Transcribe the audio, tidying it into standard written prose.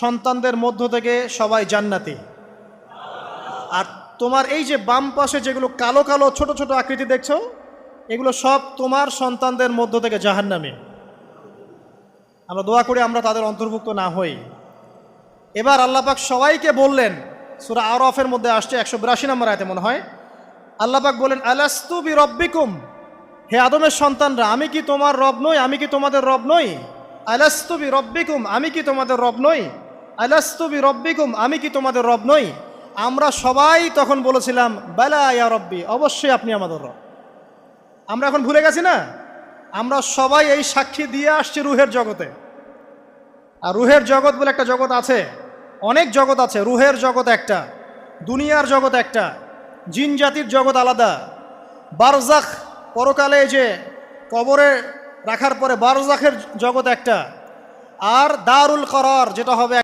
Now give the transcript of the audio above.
সন্তানদের মধ্য থেকে সবাই জান্নাতি। আর তোমার এই যে বাম পাশে যেগুলো কালো কালো ছোট ছোট আকৃতি দেখছো, এগুলো সব তোমার সন্তানদের মধ্য থেকে জাহান্নামী। আমরা দোয়া করি আমরা তাদের অন্তর্ভুক্ত না হই। এবার আল্লাহ পাক সবাইকে বললেন, সূরা আরাফের মধ্যে আসছে 182 নম্বর আয়াতে মনে হয়, আল্লাহ পাক বলেন আলাস্তু বিরব্বিকুম, হে আদমের সন্তানরা, আমি কি তোমার রব নই? আমি কি তোমাদের রব নই? আলাস্তু বিরব্বিকুম, আমি কি তোমাদের রব নই? আলাস্তু বিরব্বিকুম, আমি কি তোমাদের রব নই? আমরা সবাই তখন বলেছিলাম বালা ইয়া রব্বি, অবশ্যই আপনি আমাদের রব। আমরা এখন ভুলে গেছি না? আমরা সবাই এই সাক্ষী দিয়ে আসছি রুহের জগতে। আর রুহের জগৎ বলে একটা জগৎ আছে, অনেক জগৎ আছে। রুহের জগৎ একটা, দুনিয়ার জগৎ একটা, জিন জাতির জগৎ আলাদা, বারজাখ পরকালে যে কবরে রাখার পরে বারজাখের জগৎ একটা, আর দারুল করার যেটা হবে